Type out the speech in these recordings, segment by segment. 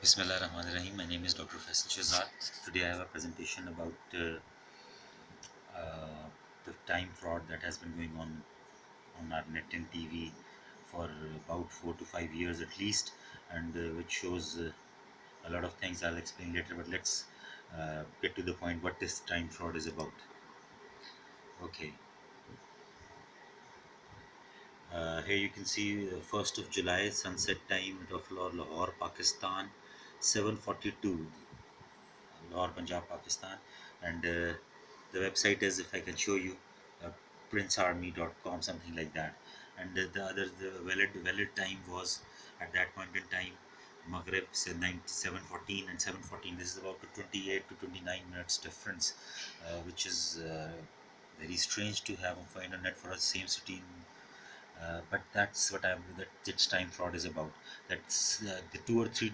Bismillah Rahman Rahim. My name is Dr. Faisal Shahzad. Today I have a presentation about uh, the time fraud that has been going on our net and TV for about 4 to 5 years at least, and which shows a lot of things I'll explain later. But let's get to the point what this time fraud is about. Okay, here you can see 1st of July, sunset time at Lahore, Pakistan, 7:42. Lahore, Punjab, Pakistan, and the website is, if I can show you, princearmy.com, something like that. And the valid time was at that point in time, Maghrib said 7:14 and 7:14. This is about 28 to 29 minutes difference, which is very strange to have on internet for a same city in but that's what that its time fraud is about. That's the two or three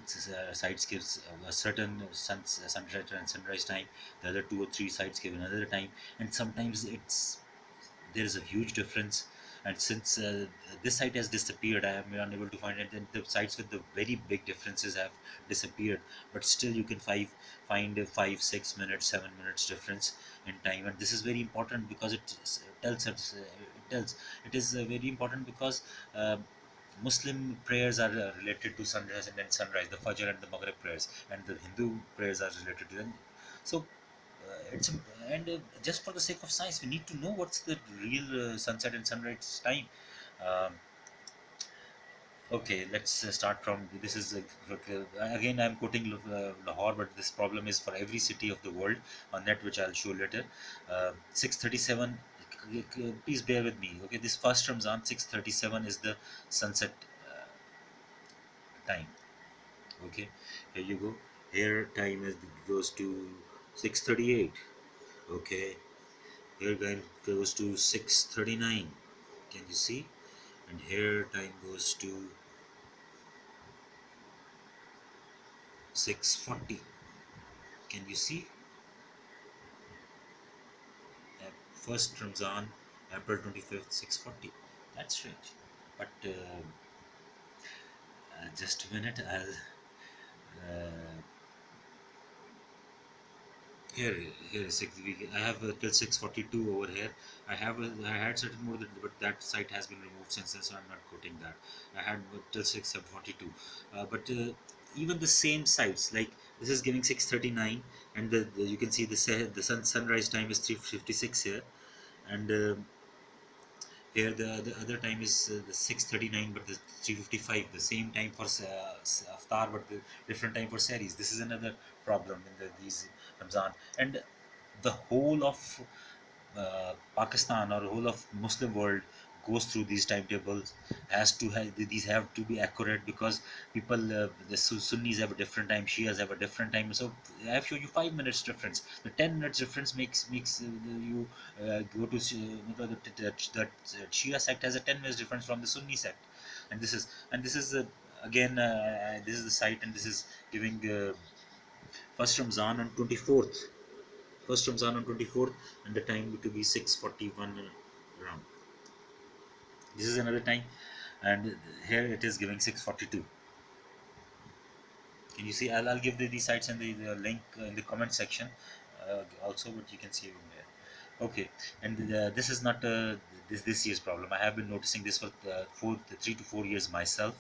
sites gives a certain sunset and sunrise time. The other two or three sites give another time, and sometimes there is a huge difference. And since this site has disappeared, I am unable to find it. And the sites with the very big differences have disappeared, but still you can find a 5 6 minutes 7 minutes difference in time. And this is very important because tells us it tells it is very important because uh, Muslim prayers are related to sunrise and then sunrise, the Fajr and the Maghrib prayers, and the Hindu prayers are related to them. So it's and just for the sake of science, we need to know what's the real sunset and sunrise time. Um, okay, let's start from this is okay, again I'm quoting Lahore, but this problem is for every city of the world on net, which I'll show later. 6:37. Please bear with me. Okay, this first Ramzan 6:37 is the sunset time. Okay, here you go. Here time is goes to 6:38. Okay, here time goes to 6:39. Can you see? And here time goes to 6:40. Can you see? First Ramzan, April 25th, 6:40. That's strange. But just a minute, I'll here here is I have till 6:42 over here. I had certain more than, but that site has been removed since then, so I'm not quoting that. I had till 6:42, but even the same sites, like this is giving 6:39, and you can see the sunrise time is 3:56 here, and here the other time is the 6:39, but the 3:55, the same time for Aftar, but the different time for Saris. This is another problem in these Ramzan. And the whole of Pakistan or whole of Muslim world goes through these timetables. Has to have these have to be accurate because people the Sunnis have a different time, Shias have a different time. So I have shown you 5 minutes difference. The 10 minutes difference makes you go to the Shia sect has a 10 minutes difference from the Sunni sect, and this is again this is the site, and this is giving first Ramzan on 24th. First Ramzan on 24th, and the time to be 6:41 around. This is another time, and here it is giving 6:42. Can you see? I'll give these sites and the link in the comment section also, but you can see over there. Okay, and this is not this year's problem. I have been noticing this for 3 to 4 years myself.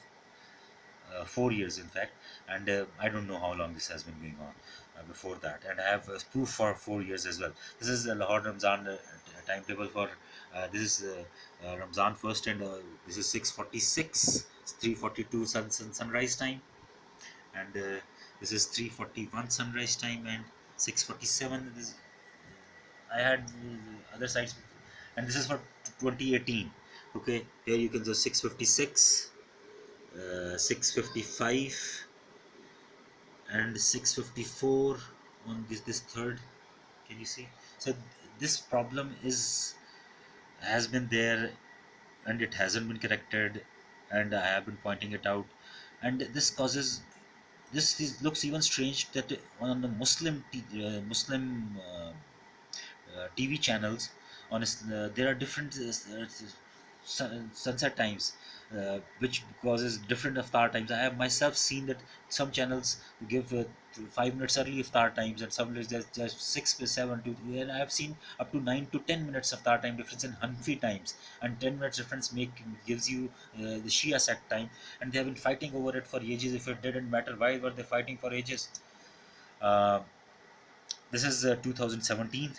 4 years in fact, and I don't know how long this has been going on before that, and I have proof for 4 years as well. This is the Lahore Ramzan timetable for this is Ramzan first, and this is 6:46, 3:42 sunrise time, and this is 3:41 sunrise time, and 6:47. This I had other sites, and this is for 2018. Okay, here you can go 6:56, 6:55, and 6:54 on this third. Can you see? So this problem has been there, and it hasn't been corrected, and I have been pointing it out, and this causes looks even strange that on the Muslim TV channels, honestly, there are different sunset times, which causes different iftar times. I have myself seen that some channels give 5 minutes early iftar times, and some just 6 to 7 to, and I have seen up to 9 to 10 minutes iftar time difference in Hanfi times, and 10 minutes difference gives you the Shia set time, and they have been fighting over it for ages. If it didn't matter, why were they fighting for ages? Uh, this is 2017.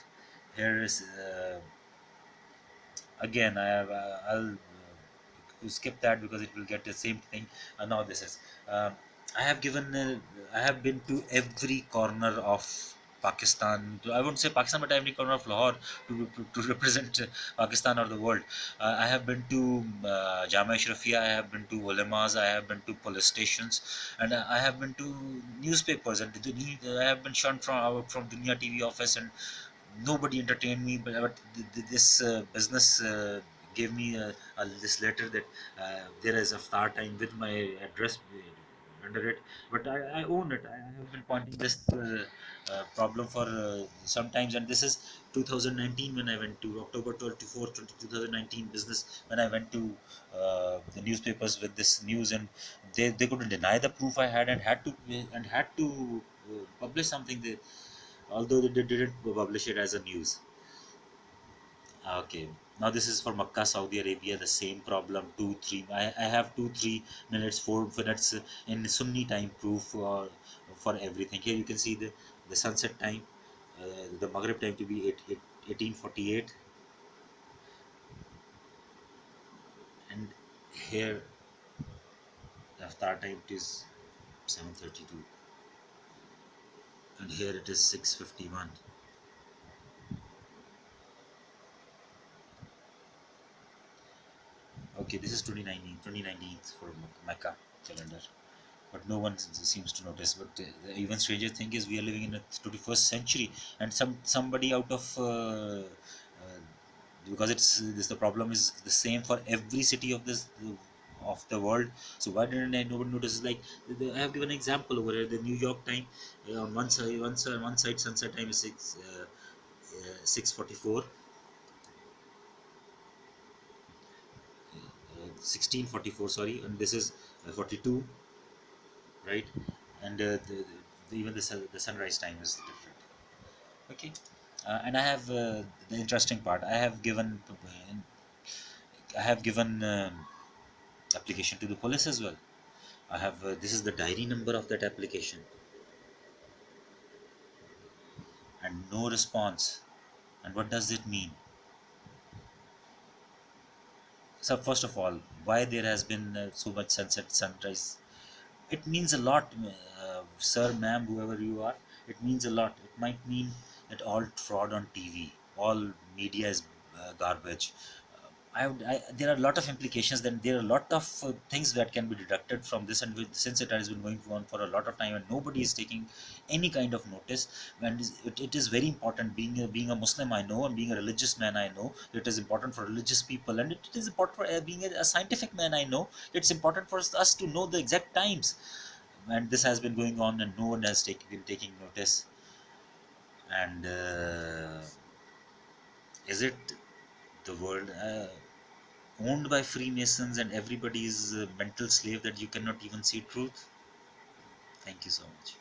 Here is again I'll skip that because it will get the same thing. Now this is I have given I have been to every corner of Pakistan. I won't say Pakistan, but every corner of Lahore to represent Pakistan or the world. I have been to Jamia Ashrafia, I have been to ulemas, I have been to police stations, and I have been to newspapers, and I have been shunned from out from Dunia TV office, and nobody entertained me. But this business gave me this letter that there is a start time with my address under it. But I own it. I have been pointing this problem for sometimes, and this is 2019 when I went to October 24th 2019 business, when I went to the newspapers with this news, and they couldn't deny the proof I had, and had to publish something. Although they didn't publish it as a news. Okay, now this is for Makkah, Saudi Arabia. The same problem. 2 3. I have 2 3 minutes, 4 minutes in Sunni time proof for everything. Here you can see the sunset time, the Maghrib time to be 1848, and here the Iftar time it is 7:32, and here it is 6:51. Okay, this is 2019 for Mecca calendar, but no one seems to notice. But the even stranger thing is we are living in the 21st century, and somebody out of because it's this the problem is the same for every city of this of the world. So why didn't I nobody notice? Like I have given an example over here. The New York time on one side sunset time is 6:44, 16:44. Sorry, and this is 42, right? And even the sunrise time is different. Okay, and I have the interesting part. I have given application to the police as well. I have this is the diary number of that application, and no response. And what does it mean? So first of all, why there has been so much sunset sunrise? It means a lot, sir, ma'am, whoever you are. It means a lot. It might mean that all fraud on TV, all media is garbage. There are a lot of implications. Then there are a lot of things that can be deducted from this, and since it has been going on for a lot of time, and nobody is taking any kind of notice, and it is very important. Being a Muslim, I know, and being a religious man, I know it is important for religious people, and it is important for being a scientific man. I know it's important for us to know the exact times, and this has been going on, and no one has been taking notice. And is it the world owned by Freemasons, and everybody is a mental slave that you cannot even see truth? Thank you so much.